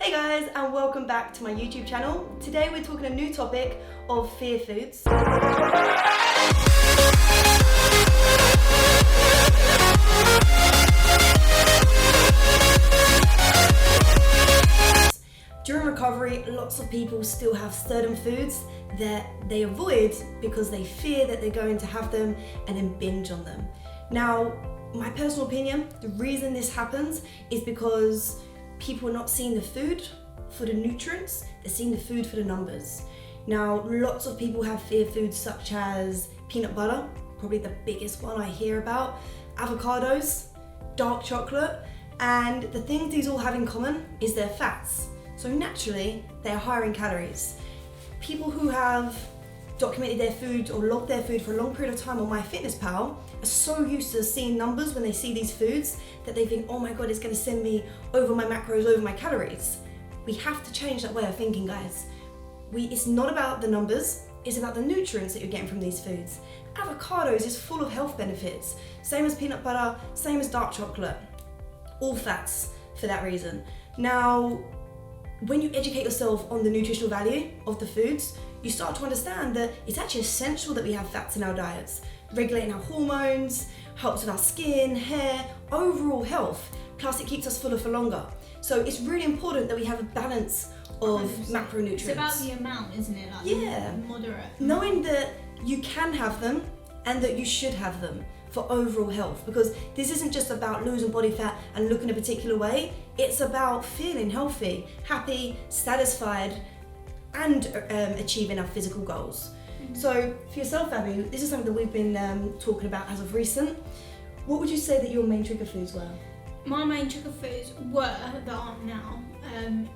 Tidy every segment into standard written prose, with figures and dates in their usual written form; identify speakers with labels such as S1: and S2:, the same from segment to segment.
S1: Hey guys, and welcome back to my YouTube channel. Today we're talking a new topic of fear foods. During recovery, lots of people still have certain foods that they avoid because they fear that they're going to have them and then binge on them. Now, my personal opinion, the reason this happens is because people are not seeing the food for the nutrients, they're seeing the food for the numbers. Now, lots of people have fear foods such as peanut butter, probably the biggest one I hear about, avocados, dark chocolate, and the things these all have in common is their fats. So naturally, they're higher in calories. People who have documented their food or logged their food for a long period of time on MyFitnessPal are so used to seeing numbers when they see these foods that they think, oh my God, it's gonna send me over my macros, over my calories. We have to change that way of thinking, guys. It's not about the numbers, it's about the nutrients that you're getting from these foods. Avocados is full of health benefits, same as peanut butter, same as dark chocolate, all fats for that reason. Now, when you educate yourself on the nutritional value of the foods, you start to understand that it's actually essential that we have fats in our diets, regulating our hormones, helps with our skin, hair, overall health, plus it keeps us fuller for longer. So it's really important that we have a balance of
S2: 100%.
S1: macronutrients.
S2: It's about the amount, isn't it? Like
S1: Yeah.
S2: moderate.
S1: Knowing that you can have them and that you should have them for overall health, because this isn't just about losing body fat and looking a particular way, it's about feeling healthy, happy, satisfied, and achieving our physical goals. So for yourself, Abby, this is something that we've been talking about as of recent. What would you say that your main trigger foods were?
S2: My main trigger foods were, that aren't now,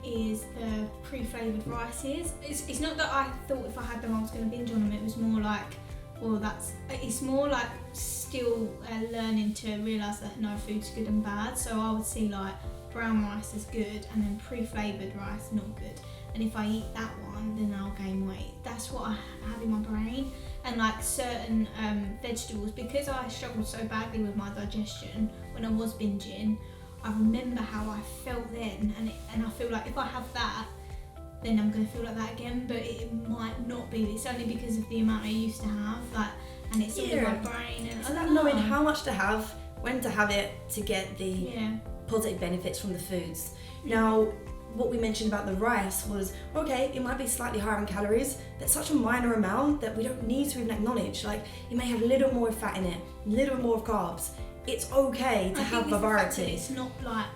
S2: is the pre-flavoured rices. It's not that I thought if I had them I was going to binge on them, it was more like, well, it's more like still learning to realise that no food's good and bad. So I would see like brown rice is good and then pre-flavoured rice not good. And if I eat that one, then I'll gain weight. That's what I have in my brain. And like certain vegetables, because I struggled so badly with my digestion when I was binging, I remember how I felt then, and I feel like if I have that, then I'm going to feel like that again, but it might not be. It's only because of the amount I used to have, like, and it's all in my brain. And
S1: it's about knowing how much to have, when to have it, to get the positive benefits from the foods. Now, what we mentioned about the rice was, okay, it might be slightly higher in calories, but such a minor amount that we don't need to even acknowledge. Like, it may have a little more fat in it, a little bit more of carbs. It's okay to have variety.
S2: It's not like,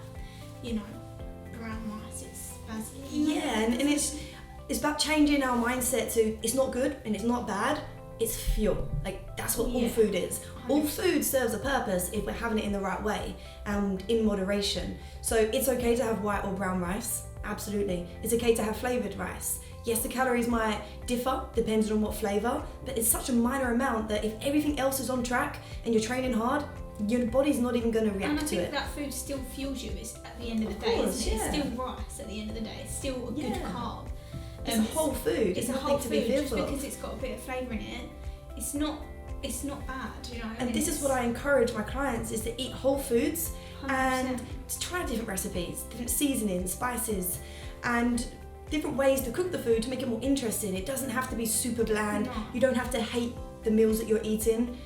S2: brown rice, it's fuzzy.
S1: Yeah, and it's about changing our mindset to it's not good and it's not bad, it's fuel. Like, that's what all food is. 100%. All food serves a purpose if we're having it in the right way and in moderation. So it's okay to have white or brown rice, absolutely. It's okay to have flavoured rice. Yes, the calories might differ depending on what flavour, but it's such a minor amount that if everything else is on track and you're training hard, your body's not even going to react to it.
S2: And I think that food still fuels you at the end of the day, isn't it? It's still rice at the end of the day. It's still a good carb.
S1: It's a whole food.
S2: It's a whole food. Just because it's got a bit of flavour in it, it's not bad,
S1: And this is what I encourage my clients, is to eat whole foods
S2: 100%.
S1: And to try different recipes, different seasonings, spices, and different ways to cook the food to make it more interesting. It doesn't have to be super bland. No. You don't have to hate the meals that you're eating.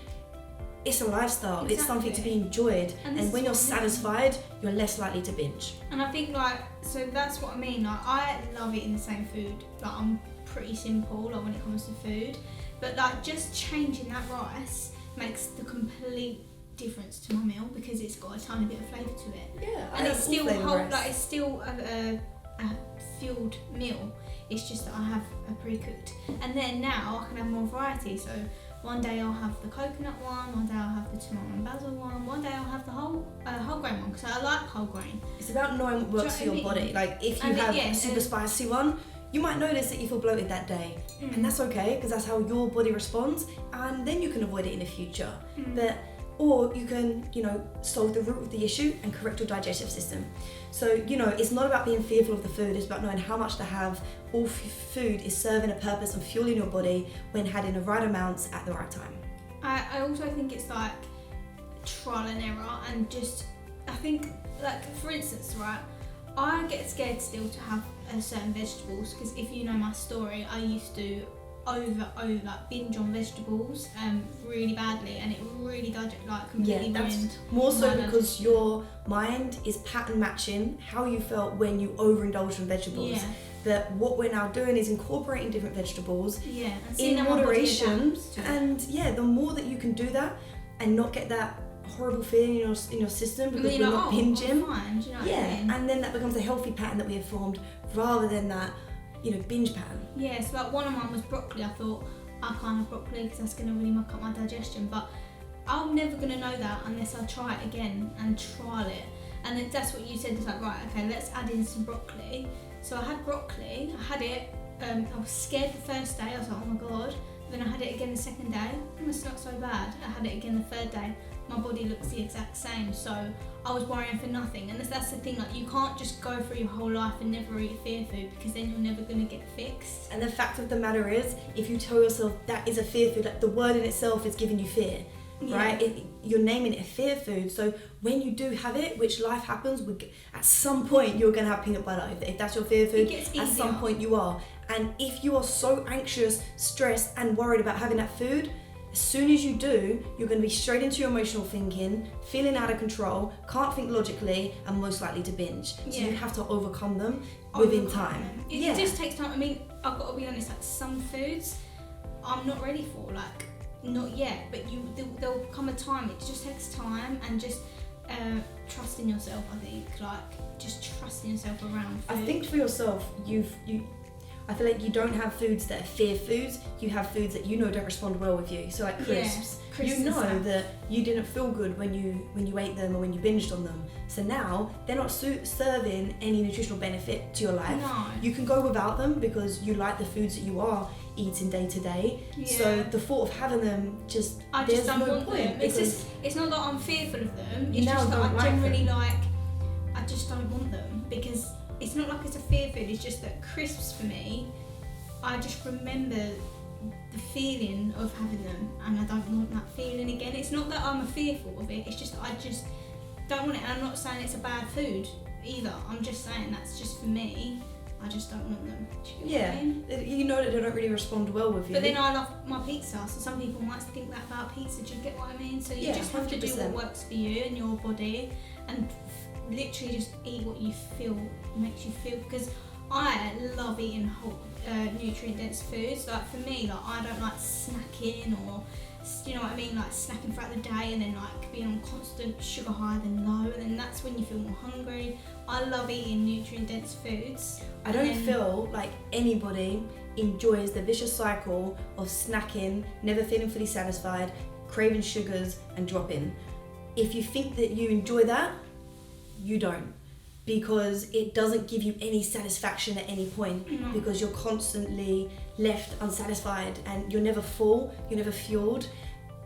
S1: It's a lifestyle. Exactly. It's something to be enjoyed. And when you're satisfied, you're less likely to binge.
S2: And I think so that's what I mean. Like, I love eating the same food. Like, I'm pretty simple when it comes to food. But like, just changing that rice makes the complete difference to my meal because it's got a tiny bit of flavour to it.
S1: Yeah,
S2: and it's still it's still a fueled meal. It's just that I have a pre-cooked. And then now I can have more variety. So one day I'll have the coconut one day I'll have the tomato and basil one day I'll have the whole grain one, because I like whole grain.
S1: It's about knowing what works for your body. Like, if you have a super spicy one, you might notice that you feel bloated that day, and that's okay, because that's how your body responds, and then you can avoid it in the future. Or you can, solve the root of the issue and correct your digestive system. So, it's not about being fearful of the food, it's about knowing how much to have. All food is serving a purpose and fueling your body when had in the right amounts at the right time.
S2: I also think it's like trial and error, and just, I think, like, for instance, right, I get scared still to have certain vegetables, because if you know my story, I used to like binge on vegetables really badly, and it really completely ruined.
S1: More so because your mind is pattern matching how you felt when you overindulged in vegetables.
S2: Yeah.
S1: That what we're now doing is incorporating different vegetables
S2: and
S1: in moderation, and the more that you can do that and not get that horrible feeling in your system because we're not binging.
S2: Fine. Do you know what I mean?
S1: And then that becomes a healthy pattern that we have formed rather than that, binge pattern.
S2: Yeah, so like one of mine was broccoli. I thought, I can't have broccoli because that's going to really muck up my digestion, but I'm never going to know that unless I try it again and trial it. And then that's what you said, it's like, right, okay, let's add in some broccoli. So I had broccoli, I had it, I was scared the first day, I was like, oh my god. Then I had it again the second day, it's not so bad. I had it again the third day, my body looks the exact same, so I was worrying for nothing. And that's the thing, like, you can't just go through your whole life and never eat fear food, because then you're never going to get fixed.
S1: And the fact of the matter is, if you tell yourself that is a fear food, like the word in itself is giving you fear, right? You're naming it a fear food. So when you do have it, which life happens, at some point you're going to have peanut butter. If that's your fear food, at some point you are. And if you are so anxious, stressed and worried about having that food, as soon as you do, you're going to be straight into your emotional thinking, feeling out of control, can't think logically, and most likely to binge. So you have to overcome them within time.
S2: It just takes time. I mean, I've got to be honest, like some foods I'm not ready for, like not yet, but there'll come a time. It just takes time, and just trust in yourself. I think, like, just trusting yourself around food.
S1: I think for yourself, I feel like you don't have foods that are fear foods. You have foods that don't respond well with you. So like crisps, you know that you didn't feel good when you ate them or when you binged on them. So now they're not serving any nutritional benefit to your life.
S2: No.
S1: You can go without them because you like the foods that you are eating day to day. So the thought of having them
S2: I just don't want
S1: point.
S2: them. It's not that I'm fearful of them. It's
S1: You
S2: just that I generally
S1: them.
S2: I just don't want them, because it's not like it's a fear food. It's just that crisps for me, I just remember the feeling of having them, and I don't want that feeling again. It's not that I'm fearful of it. It's just that I just don't want it. And I'm not saying it's a bad food either. I'm just saying that's just for me. I just don't want them. Do you know what I mean?
S1: You know that they don't really respond well with you.
S2: But then I love my pizza, so some people might think that about pizza. Do you get what I mean? So you just have to do what works for you and your body, and literally just eat what you feel makes you feel. Because I love eating whole nutrient dense foods. Like for me, like I don't like snacking, or you know what I mean, like snacking throughout the day and then like being on constant sugar high then low, and then that's when you feel more hungry. I love eating nutrient dense foods.
S1: I don't feel like anybody enjoys the vicious cycle of snacking, never feeling fully satisfied, craving sugars and dropping. If you think that you enjoy that, you don't, because it doesn't give you any satisfaction at any point, because you're constantly left unsatisfied and you're never full, you're never fueled.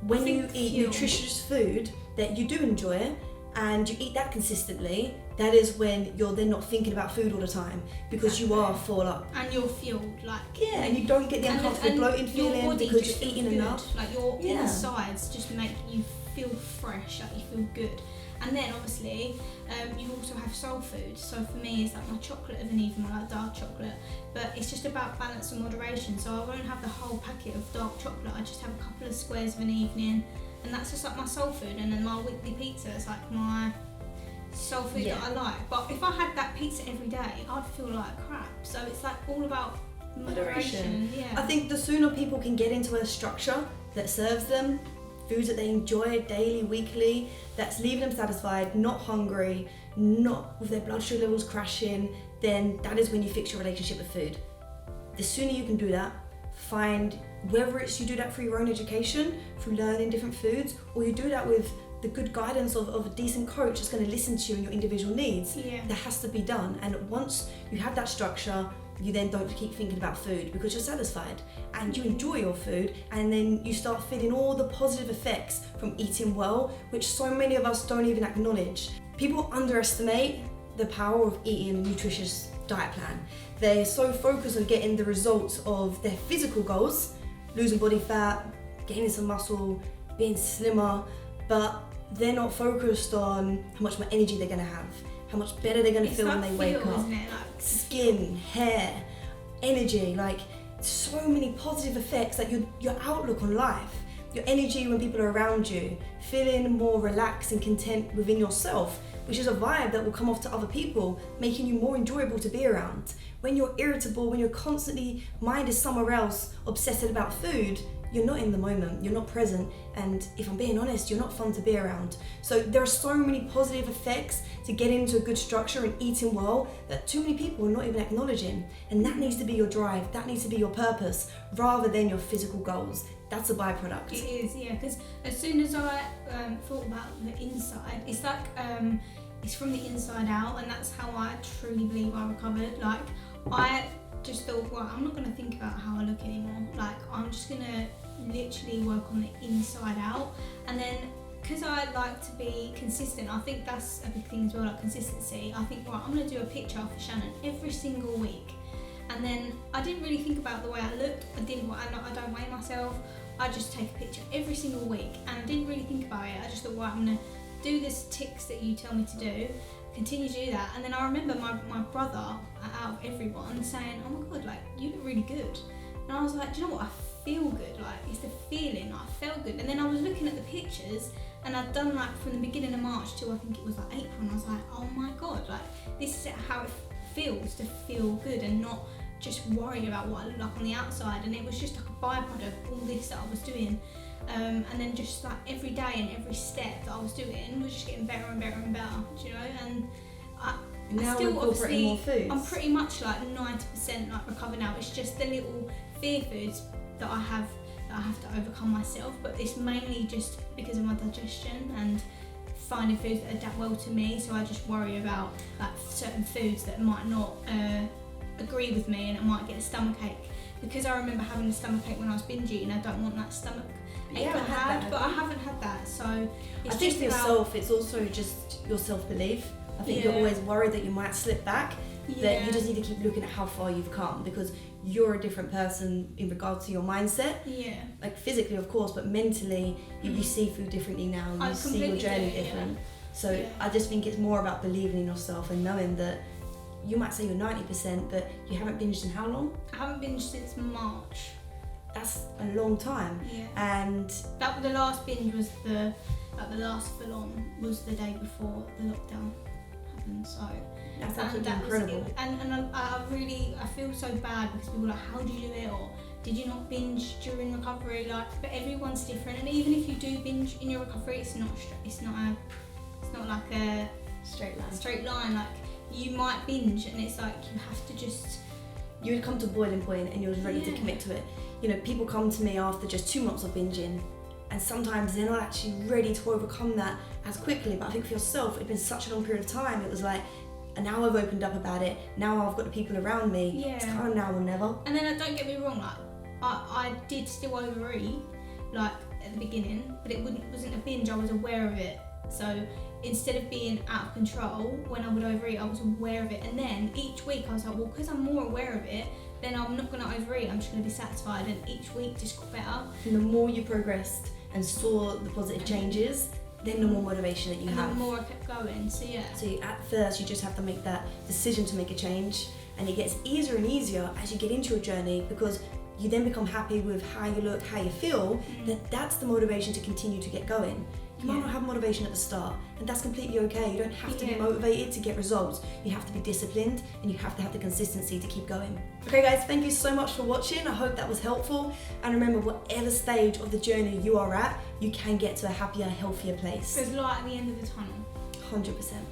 S1: When you eat nutritious food that you do enjoy and you eat that consistently, that is when you're then not thinking about food all the time, because you are full up.
S2: And you're fueled, like...
S1: Yeah, and you don't get the uncomfortable bloating feeling because you're eating enough.
S2: Like your insides just make you feel fresh, like you feel good. And then obviously, you also have soul food. So for me, it's like my chocolate of an evening, I like dark chocolate. But it's just about balance and moderation. So I won't have the whole packet of dark chocolate. I just have a couple of squares of an evening. And that's just like my soul food. And then my weekly pizza is like my soul food that I like. But if I had that pizza every day, I'd feel like crap. So it's like all about moderation. Yeah.
S1: I think the sooner people can get into a structure that serves them foods that they enjoy daily, weekly, that's leaving them satisfied, not hungry, not with their blood sugar levels crashing, then that is when you fix your relationship with food. The sooner you can do that, find, whether it's you do that through your own education, through learning different foods, or you do that with the good guidance of a decent coach that's going to listen to you and your individual needs. That has to be done. And once you have that structure, you then don't keep thinking about food because you're satisfied and you enjoy your food, and then you start feeling all the positive effects from eating well, which so many of us don't even acknowledge. People underestimate the power of eating a nutritious diet plan. They're so focused on getting the results of their physical goals, losing body fat, gaining some muscle, being slimmer, but they're not focused on how much more energy they're going to have, how much better they're going to feel
S2: like
S1: when they wake up.
S2: Isn't it? Like
S1: Skin, hair, energy, like so many positive effects, like your outlook on life, your energy when people are around you, feeling more relaxed and content within yourself, which is a vibe that will come off to other people, making you more enjoyable to be around. When you're irritable, when you're constantly mind is somewhere else, obsessed about food, you're not in the moment, you're not present, and if I'm being honest, you're not fun to be around. So there are so many positive effects to get into a good structure and eating well that too many people are not even acknowledging, and that needs to be your drive, that needs to be your purpose, rather than your physical goals. That's a byproduct.
S2: it is, yeah, because as soon as I thought about the inside, it's like it's from the inside out, and that's how I truly believe I recovered. Like, I just thought, well, I'm not going to think about how I look anymore. Like, I'm just going to literally work on the inside out. And then, because I like to be consistent, I think that's a big thing as well, like consistency. I think, right, I'm going to do a picture for Shannon every single week. And then I didn't really think about the way I looked. I don't weigh myself. I just take a picture every single week, and I didn't really think about it. I just thought, right, I'm going to do this ticks that you tell me to do, continue to do that. And then I remember my brother, out of everyone, saying, oh my God, like, you look really good. And I was like, do you know what, I feel good. Like, it's the feeling, I felt good. And then I was looking at the pictures, and I'd done like from the beginning of March to I think it was like April, and I was like, oh my God, like, this is how it feels to feel good and not just worry about what I look like on the outside. And it was just like a byproduct of all this that I was doing. And then just like every day and every step that I was doing was just getting better and better and better, do you know? And I still obviously,
S1: more foods.
S2: I'm pretty much like 90% like recovered now. It's just the little fear foods that I have to overcome myself, but it's mainly just because of my digestion and finding foods that adapt well to me. So I just worry about like certain foods that might not agree with me, and it might get a stomachache. Because I remember having a stomachache when I was binge eating, I don't want that stomach ache I had, but I haven't had that. So it's
S1: I think
S2: just
S1: for yourself, it's also just your self-belief. I think you're always worried that you might slip back, that you just need to keep looking at how far you've come, because you're a different person in regards to your mindset. Yeah. Like physically, of course, but mentally, you see food differently now. You see your journey different. So I just think it's more about believing in yourself and knowing that you might say you're 90%, but you haven't binged in how long?
S2: I haven't binged since March.
S1: That's a long time. Yeah. And
S2: the last binge was the last full on was the day before the lockdown happened. So
S1: that's absolutely incredible.
S2: I feel so bad because people are like, how do you do it, or did you not binge during recovery? Like, but everyone's different, and even if you do binge in your recovery, it's not like a straight line. Like, you might binge, and it's like you would come to a boiling point and you're ready to commit to it. You know, people come to me after just 2 months of binging, and sometimes they're not actually ready to overcome that as quickly. But I think for yourself, it's been such a long period of time. It was like, and now I've opened up about it. Now I've got the people around me. Yeah. It's kind of now or never. And then don't get me wrong, like I did still overeat, like at the beginning, but it wasn't a binge. I was aware of it. So instead of being out of control, when I would overeat, I was aware of it. And then each week I was like, well, because I'm more aware of it, then I'm not going to overeat, I'm just going to be satisfied. And each week just got better.
S1: And the more you progressed and saw the positive changes, then the more motivation that you have.
S2: And the more I kept going, so yeah.
S1: So at first you just have to make that decision to make a change, and it gets easier and easier as you get into your journey, because you then become happy with how you look, how you feel, that's the motivation to continue to get going. You might not have motivation at the start, and that's completely okay. You don't have to be motivated to get results. You have to be disciplined, and you have to have the consistency to keep going. Okay guys, thank you so much for watching. I hope that was helpful. And remember, whatever stage of the journey you are at, you can get to a happier, healthier place.
S2: There's light at the end of the tunnel.
S1: 100%.